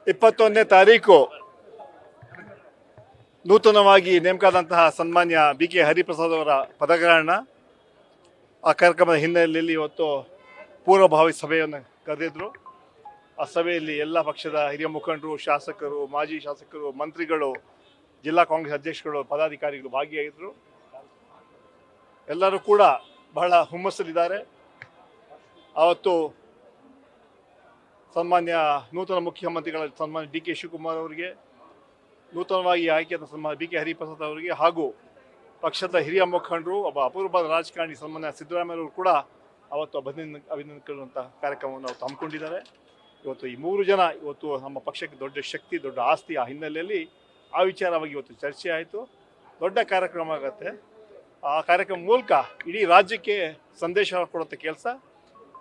21ನೇ ತಾರೀಕು ನೂತನವಾಗಿ ನೇಮಕಾದಂತಹ ಸನ್ಮಾನ್ಯ BK ಹರಿಪ್ರಸಾದ್ ಅವರ ಪದಗ್ರಹಣ. ಆ ಕಾರ್ಯಕ್ರಮದ ಹಿನ್ನೆಲೆಯಲ್ಲಿ ಇವತ್ತು ಪೂರ್ವಭಾವಿ ಸಭೆಯನ್ನು ಕರೆದಿದ್ರು. ಆ ಸಭೆಯಲ್ಲಿ ಎಲ್ಲ ಪಕ್ಷದ ಹಿರಿಯ ಮುಖಂಡರು, ಶಾಸಕರು, ಮಾಜಿ ಶಾಸಕರು, ಮಂತ್ರಿಗಳು, ಜಿಲ್ಲಾ ಕಾಂಗ್ರೆಸ್ ಅಧ್ಯಕ್ಷಗಳು, ಪದಾಧಿಕಾರಿಗಳು ಭಾಗಿಯಾಗಿದ್ದರು. ಎಲ್ಲರೂ ಕೂಡ ಬಹಳ ಹುಮ್ಮಸ್ಸಲ್ಲಿದ್ದಾರೆ. ಆವತ್ತು ಸನ್ಮಾನ್ಯ ನೂತನ ಮುಖ್ಯಮಂತ್ರಿಗಳ ಸನ್ಮಾನ್ಯ DK ಶಿವಕುಮಾರ್ ಅವರಿಗೆ, ನೂತನವಾಗಿ ಆಯ್ಕೆಯಾದ ಸನ್ಮಾನ್ಯ BK ಹರಿಪ್ರಸಾದ್ ಅವರಿಗೆ ಹಾಗೂ ಪಕ್ಷದ ಹಿರಿಯ ಮುಖಂಡರು, ಒಬ್ಬ ಅಪರೂಪದ ರಾಜಕಾರಣಿ ಸನ್ಮಾನ್ಯ ಸಿದ್ದರಾಮಯ್ಯವರು ಕೂಡ ಅವತ್ತು ಅಭಿನಂದನೆಗಳಂಥ ಕಾರ್ಯಕ್ರಮವನ್ನು ಅವತ್ತು ಹಮ್ಮಿಕೊಂಡಿದ್ದಾರೆ. ಇವತ್ತು ಈ 3 ಜನ ಇವತ್ತು ನಮ್ಮ ಪಕ್ಷಕ್ಕೆ ದೊಡ್ಡ ಶಕ್ತಿ, ದೊಡ್ಡ ಆಸ್ತಿ. ಆ ಹಿನ್ನೆಲೆಯಲ್ಲಿ ಆ ವಿಚಾರವಾಗಿ ಇವತ್ತು ಚರ್ಚೆ ಆಯಿತು. ದೊಡ್ಡ ಕಾರ್ಯಕ್ರಮ ಆಗುತ್ತೆ. ಆ ಕಾರ್ಯಕ್ರಮ ಮೂಲಕ ಇಡೀ ರಾಜ್ಯಕ್ಕೆ ಸಂದೇಶ ಕೊಡುವಂಥ ಕೆಲಸ.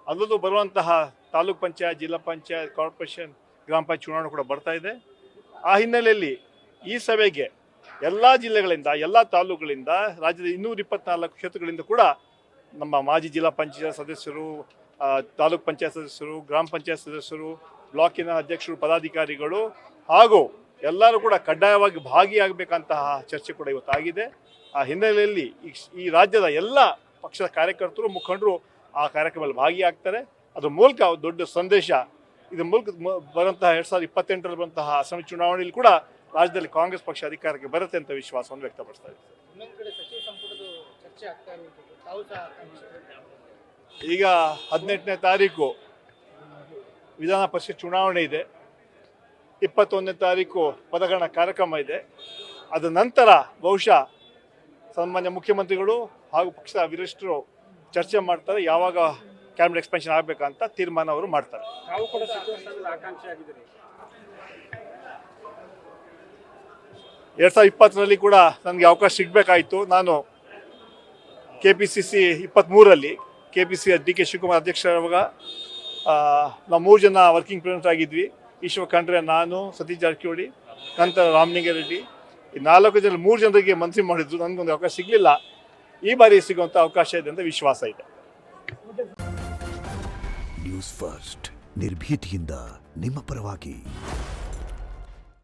ಅದರಲ್ಲೂ ಬರುವಂತಹ ತಾಲೂಕ್ ಪಂಚಾಯತ್, ಜಿಲ್ಲಾ ಪಂಚಾಯತ್, ಕಾರ್ಪೊರೇಷನ್, ಗ್ರಾಮ ಪಂಚಾಯತ್ ಚುನಾವಣೆ ಕೂಡ ಬರ್ತಾ ಇದೆ. ಆ ಹಿನ್ನೆಲೆಯಲ್ಲಿ ಈ ಸಭೆಗೆ ಎಲ್ಲ ಜಿಲ್ಲೆಗಳಿಂದ, ಎಲ್ಲ ತಾಲೂಕುಗಳಿಂದ, ರಾಜ್ಯದ 224 ಕ್ಷೇತ್ರಗಳಿಂದ ಕೂಡ ನಮ್ಮ ಮಾಜಿ ಜಿಲ್ಲಾ ಪಂಚಾಯತ್ ಸದಸ್ಯರು, ತಾಲೂಕ್ ಪಂಚಾಯತ್ ಸದಸ್ಯರು, ಗ್ರಾಮ ಪಂಚಾಯತ್ ಸದಸ್ಯರು, ಬ್ಲಾಕಿನ ಅಧ್ಯಕ್ಷರು, ಪದಾಧಿಕಾರಿಗಳು ಹಾಗೂ ಎಲ್ಲರೂ ಕೂಡ ಕಡ್ಡಾಯವಾಗಿ ಭಾಗಿಯಾಗಬೇಕಂತಹ ಚರ್ಚೆ ಕೂಡ ಇವತ್ತಾಗಿದೆ. ಆ ಹಿನ್ನೆಲೆಯಲ್ಲಿ ಈ ರಾಜ್ಯದ ಎಲ್ಲ ಪಕ್ಷದ ಕಾರ್ಯಕರ್ತರು, ಮುಖಂಡರು ಆ ಕಾರ್ಯಕ್ರಮದಲ್ಲಿ ಭಾಗಿಯಾಗ್ತಾರೆ. ಅದ್ರ ಮೂಲಕ ದೊಡ್ಡ ಸಂದೇಶ. ಇದ್ರ ಮೂಲಕ ಬರುವಂತಹ 2028ರಲ್ಲಿ ಬರುವಂತಹ ಅಸೆಂಬ್ಲಿ ಚುನಾವಣೆಯಲ್ಲಿ ಕೂಡ ರಾಜ್ಯದಲ್ಲಿ ಕಾಂಗ್ರೆಸ್ ಪಕ್ಷ ಅಧಿಕಾರಕ್ಕೆ ಬರುತ್ತೆ ಅಂತ ವಿಶ್ವಾಸವನ್ನು ವ್ಯಕ್ತಪಡಿಸ್ತಾ ಇದ್ದಾರೆ. ಈಗ 18ನೇ ತಾರೀಕು ವಿಧಾನ ಪರಿಷತ್ ಚುನಾವಣೆ ಇದೆ. 21ನೇ ತಾರೀಕು ಪದಗ್ರಹಣ ಕಾರ್ಯಕ್ರಮ ಇದೆ. ಅದ ನಂತರ ಬಹುಶಃ ಸನ್ಮಾನ್ಯ ಮುಖ್ಯಮಂತ್ರಿಗಳು ಹಾಗೂ ಪಕ್ಷದ ವರಿಷ್ಠರು ಚರ್ಚೆ ಮಾಡ್ತಾರೆ. ಯಾವಾಗ ಕ್ಯಾಬಿನೆಟ್ ಎಕ್ಸ್ಪೆನ್ಷನ್ ಆಗಬೇಕಂತ ತೀರ್ಮಾನ ಅವರು ಮಾಡ್ತಾರೆ. 2020ರಲ್ಲಿ ಕೂಡ ನನಗೆ ಅವಕಾಶ ಸಿಗಬೇಕಾಯಿತು. ನಾನು KPCC 23ರಲ್ಲಿ KPCC DK ಶಿವಕುಮಾರ್ ಅಧ್ಯಕ್ಷರಾಗುವಾಗ ನಾವು 3 ಜನ ವರ್ಕಿಂಗ್ ಪ್ರೆಸಿಡೆಂಟ್ ಆಗಿದ್ವಿ. ಈಶ್ವರ್ ಖಂಡ್ರೆ, ನಾನು, ಸತೀಶ್ ಜಾರಕಿಹೊಳಿ, ನಂತರ ರಾಮಲಿಂಗಾರೆಡ್ಡಿ. ಈ 4 ಜನ 3 ಜನರಿಗೆ ಮಂತ್ರಿ ಮಾಡಿದ್ರು. ನನಗೊಂದು ಅವಕಾಶ ಸಿಗಲಿಲ್ಲ. ಈ ಬಾರಿ ಸಿಗುವಂಥ ಅವಕಾಶ ಇದೆ ಅಂತ ವಿಶ್ವಾಸ ಇದೆ. ನ್ಯೂಸ್ ಫಸ್ಟ್ ನಿರ್ಭೀತಿಯಿಂದ ನಿಮ್ಮ ಪರವಾಗಿ.